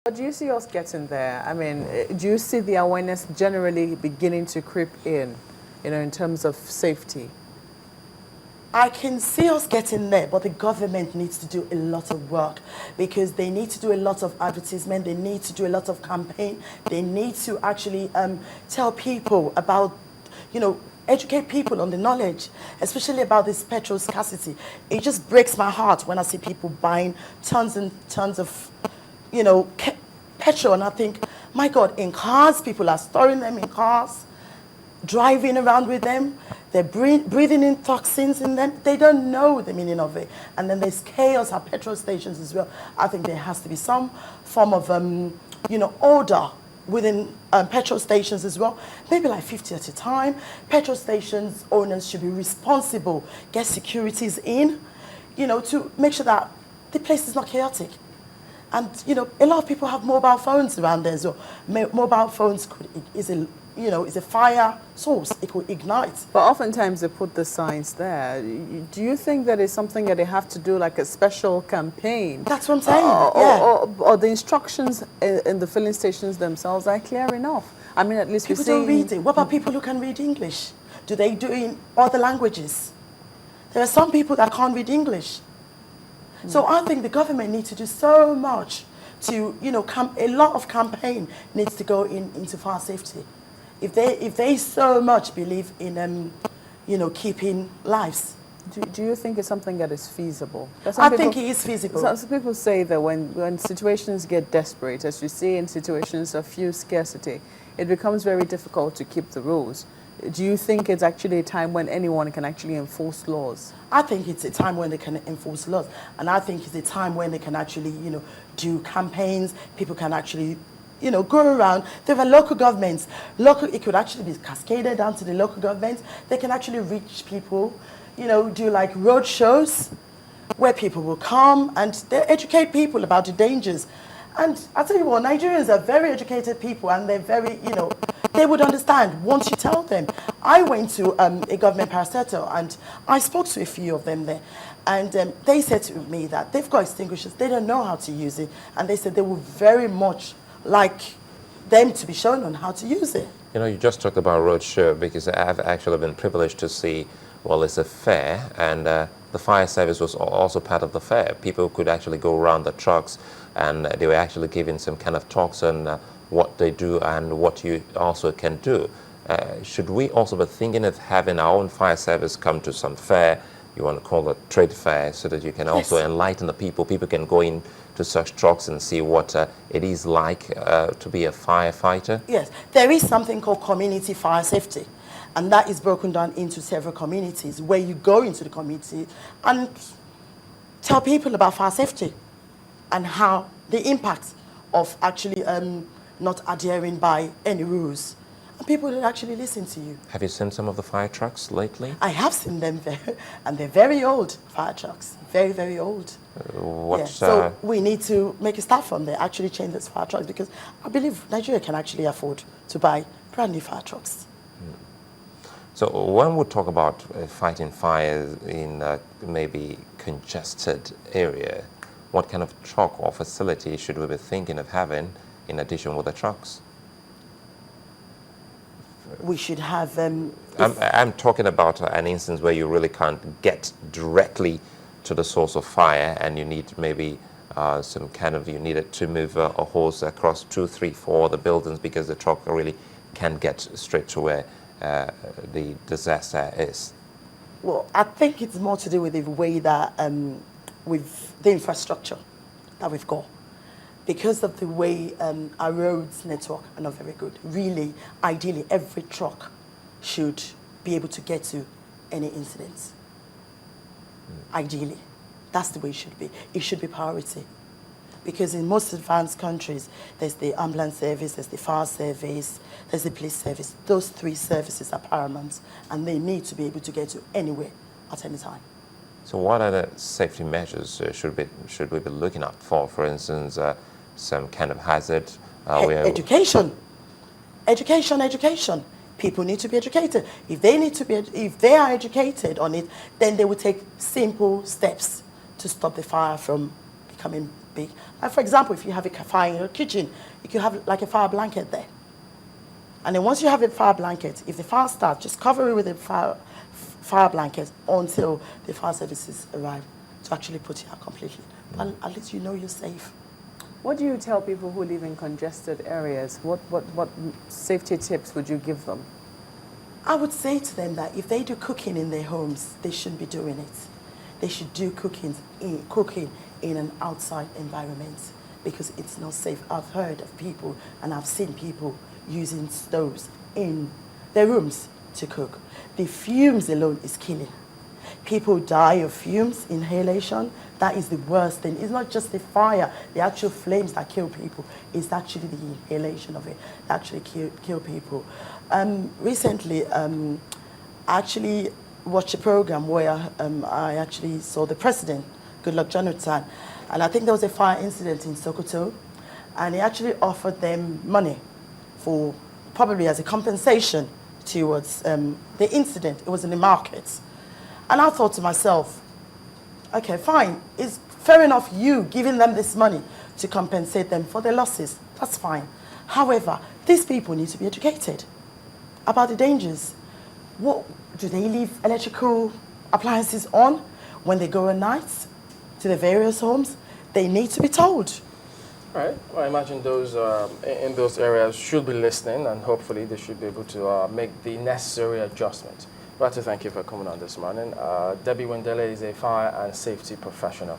But do you see us getting there? I mean, do you see the awareness generally beginning to creep in, in terms of safety? I can see us getting there, but the government needs to do a lot of work because they need to do a lot of advertisement, they need to do a lot of campaign, they need to actually tell people about, educate people on the knowledge, especially about this petrol scarcity. It just breaks my heart when I see people buying tons and tons of, petrol, and I think, my God, in cars, people are storing them in cars, driving around with them, they're breathing in toxins in them. They don't know the meaning of it. And then there's chaos at petrol stations as well. I think there has to be some form of, order within petrol stations as well. Maybe like 50 at a time. Petrol stations owners should be responsible, get securities in, to make sure that the place is not chaotic. And, a lot of people have mobile phones around there as well. Mobile phones is a fire source. It could ignite. But oftentimes they put the signs there. Do you think that is something that they have to do like a special campaign? That's what I'm saying, yeah. Or the instructions in the filling stations themselves are clear enough? I mean, at least people don't read it. What about people who can read English? Do they do it in other languages? There are some people that can't read English. So I think the government needs to do so much to, a lot of campaign needs to go into fire safety. If they so much believe in, keeping lives. Do you think it's something that is feasible? I think it is feasible. Some people say that when situations get desperate, as you see in situations of fuel scarcity, it becomes very difficult to keep the rules. Do you think it's actually a time when anyone can actually enforce laws? I think it's a time when they can enforce laws. And I think it's a time when they can actually, do campaigns. People can actually, go around. There are local governments. It could actually be cascaded down to the local governments. They can actually reach people, do like road shows where people will come and they educate people about the dangers. And I tell you what, Nigerians are very educated people and they're very, they would understand once you tell them. I went to a government parastatal and I spoke to a few of them there. And they said to me that they've got extinguishers, they don't know how to use it. And they said they would very much like them to be shown on how to use it. You just talked about roadshow because I've actually been privileged to see, it's a fair and the fire service was also part of the fair. People could actually go around the trucks and they were actually giving some kind of talks on what they do and what you also can do. Should we also be thinking of having our own fire service come to some fair, you want to call it trade fair, so that you can also enlighten the people? People can go in to such trucks and see what it is like to be a firefighter? Yes, there is something called community fire safety. And that is broken down into several communities where you go into the community and tell people about fire safety and how the impact of actually not adhering by any rules. And people will actually listen to you. Have you seen some of the fire trucks lately? I have seen them, and they're very old fire trucks, very, very old. So we need to make a start from there, actually change those fire trucks, because I believe Nigeria can actually afford to buy brand new fire trucks. So when we talk about fighting fires in maybe congested area, what kind of truck or facility should we be thinking of having in addition with the trucks? We should have... I'm talking about an instance where you really can't get directly to the source of fire and you need maybe you needed to move a hose across 2, 3, 4 other buildings because the truck really can't get straight to where the disaster is. Well, I think it's more to do with the way that with the infrastructure that we've got. Because of the way our roads network are not very good. Really, ideally, every truck should be able to get to any incidents. Ideally, that's the way it should be. It should be priority. Because in most advanced countries, there's the ambulance service, there's the fire service, there's the police service. Those 3 services are paramount, and they need to be able to get to anywhere at any time. So what other safety measures should we be looking out for? For instance, some kind of hazard? Education. Education. People need to be educated. If they are educated on it, then they will take simple steps to stop the fire from becoming big. Like for example, if you have a fire in your kitchen, you could have like a fire blanket there. And then once you have a fire blanket, if the fire starts, just cover it with a fire blanket until the fire services arrive to actually put you out completely. But at least you know you're safe. What do you tell people who live in congested areas? What safety tips would you give them? I would say to them that if they do cooking in their homes, they shouldn't be doing it. They should do cooking in an outside environment because it's not safe. I've heard of people and I've seen people using stoves in their rooms to cook. The fumes alone is killing. People die of fumes, inhalation. That is the worst thing. It's not just the fire, the actual flames that kill people. It's actually the inhalation of it that actually kill people. Recently, I actually watched a program where I actually saw the president, Goodluck Jonathan, and I think there was a fire incident in Sokoto, and he actually offered them money for probably as a compensation towards the incident. It was in the market. And I thought to myself, okay, fine. It's fair enough you giving them this money to compensate them for their losses. That's fine. However, these people need to be educated about the dangers. What, do they leave electrical appliances on when they go at night to the various homes? They need to be told. All right. Well, I imagine those in those areas should be listening, and hopefully they should be able to make the necessary adjustments. I'd like to thank you for coming on this morning. Debbie Windele is a fire and safety professional.